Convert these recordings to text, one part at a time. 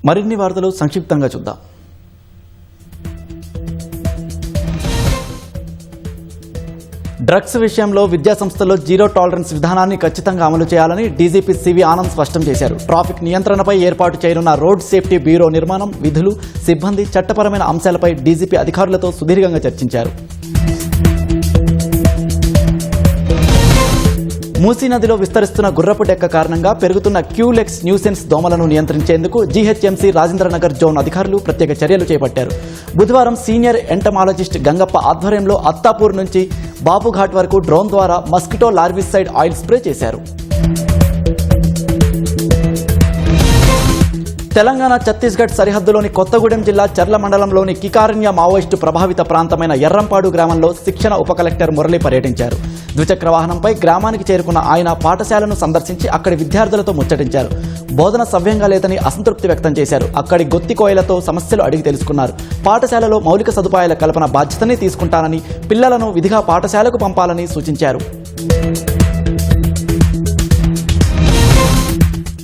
మరిన్ని వార్తలు సంక్షిప్తంగా చూద్దాం. డ్రగ్స్ విషయంలో విద్యాసంస్థల్లో జీరో టాలరెన్స్ విధానాన్ని ఖచ్చితంగా అమలు చేయాలని డీజీపీ సివి ఆనంద్ స్పష్టం చేశారు. ట్రాఫిక్ నియంత్రణపై ఏర్పాటు చేయనున్న రోడ్ సేఫ్టీ బ్యూరో నిర్మాణం, విధులు, సిబ్బంది, చట్టపరమైన అంశాలపై డీజీపీ అధికారులతో సుదీర్ఘంగా చర్చించారు. మూసీ నదిలో విస్తరిస్తున్న గుర్రపు డెక్క కారణంగా పెరుగుతున్న క్యూలెక్స్ న్యూసెన్స్ దోమలను నియంత్రించేందుకు జీహెచ్ఎంసీ రాజేంద్రనగర్ జోన్ అధికారులు ప్రత్యేక చర్యలు చేపట్టారు. బుధవారం సీనియర్ ఎంటమాలజిస్ట్ గంగప్ప ఆధ్వర్యంలో అత్తాపూర్ నుంచి బాపుఘాట్ వరకు డ్రోన్ ద్వారా మస్కిటో లార్విసైడ్ ఆయిల్ స్ప్రే చేశారు. తెలంగాణ ఛత్తీస్గఢ్ సరిహద్దులోని కొత్తగూడెం జిల్లా చర్ల మండలంలోని కికారణ్య మావోయిస్టు ప్రభావిత ప్రాంతమైన ఎర్రంపాడు గ్రామంలో శిక్షణ ఉప కలెక్టర్ మురళి పర్యటించారు. ద్విచక్ర వాహనంపై గ్రామానికి చేరుకున్న ఆయన పాఠశాలను సందర్శించి అక్కడి విద్యార్థులతో ముచ్చటించారు. బోధన సవ్యంగా లేదని అసంతృప్తి వ్యక్తం చేశారు. అక్కడి గొత్తికోయలతో సమస్యలు అడిగి తెలుసుకున్నారు. పాఠశాలలో మౌలిక సదుపాయాల కల్పన బాధ్యతని తీసుకుంటానని, పిల్లలను విధిగా పాఠశాలకు పంపాలని సూచించారు.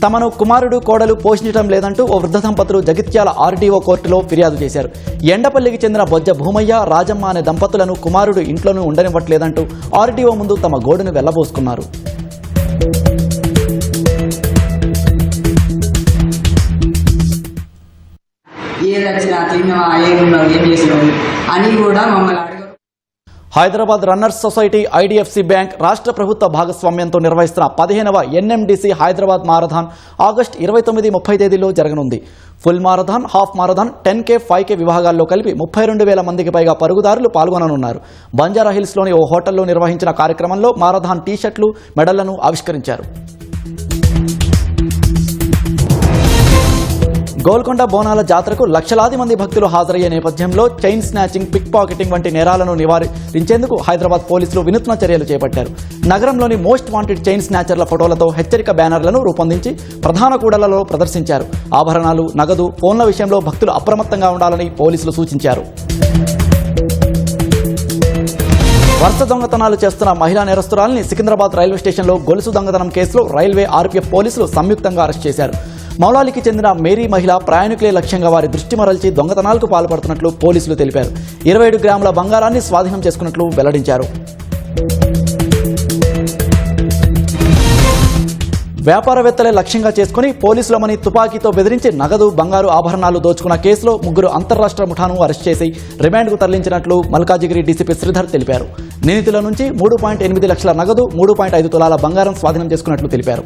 తమను కుమారుడు, కోడలు పోషించడం లేదంటూ ఓ వృద్ధ దంపతులు జగిత్యాల ఆర్డీఓ కోర్టులో ఫిర్యాదు చేశారు. ఎండపల్లికి చెందిన బొజ్జ భూమయ్య, రాజమ్మ అనే దంపతులను కుమారుడు ఇంట్లోనూ ఉండనివ్వట్లేదంటూ ఆర్డీఓ ముందు తమ గోడును వెళ్లబోసుకున్నారు. అని కూడా మమ్మల్ని Hyderabad runners society, IDFC bank, రాష్ట్ర ప్రభుత్వ భాగస్వామ్యంతో నిర్వహిస్తున్న 15వ ఎన్ఎండిసి హైదరాబాద్ మారథాన్ ఆగస్టు 29, 30 తేదీల్లో జరగనుంది. Full marathon, half marathon, 10K, 5K విభాగాల్లో కలిపి 32,000 మందికి పైగా పరుగుదారులు పాల్గొననున్నారు. బంజారాహిల్స్లోని ఓ హోటల్లో నిర్వహించిన కార్యక్రమంలో మారథాన్ టీ-షర్ట్లు, మెడళ్లను ఆవిష్కరించారు. గోల్కొండ బోనాల జాతరకు లక్షలాది మంది భక్తులు హాజరయ్యే నేపథ్యంలో చైన్ స్నాచింగ్, పిక్ పాకెటింగ్ వంటి నేరాలను నివారించేందుకు హైదరాబాద్ పోలీసులు వినూత్న చర్యలు చేపట్టారు. నగరంలోని మోస్ట్ వాంటెడ్ చైన్ స్నాచర్ల ఫోటోలతో హెచ్చరిక బ్యానర్లను రూపొందించి ప్రధాన కూడళ్లలో ప్రదర్శించారు. ఆభరణాలు, నగదు, ఫోన్ల విషయంలో భక్తులు అప్రమత్తంగా ఉండాలని పోలీసులు సూచించారు. వరుస దొంగతనాలు చేస్తున్న మహిళా నేరస్తురాలిని సికింద్రాబాద్ రైల్వే స్టేషన్లో గొలుసు దొంగతనం కేసులో రైల్వే, ఆర్పీఎఫ్ పోలీసులు సంయుక్తంగా అరెస్ట్ చేశారు. మౌలాలికి చెందిన మేరీ మహిళ ప్రయాణికులే లక్ష్యంగా వారి దృష్టి మరల్చి దొంగతనాలకు పాల్పడుతున్నట్లు పోలీసులు తెలిపారు. 27 గ్రాముల బంగారాన్ని స్వాధీనం చేసుకున్నట్లు వెల్లడించారు. వ్యాపారవేత్తలే లక్ష్యంగా చేసుకుని పోలీసులమని తుపాకీతో బెదిరించి నగదు, బంగారు ఆభరణాలు దోచుకున్న కేసులో 3 అంతర్రాష్ట్ర ముఠాను అరెస్ట్ చేసి రిమాండ్కు తరలించినట్లు మల్కాజిగిరి డీసీపీ శ్రీధర్ తెలిపారు. నిందితుల నుంచి 3.8 లక్షల నగదు, 3.5 తులాల బంగారం స్వాధీనం చేసుకున్నట్లు తెలిపారు.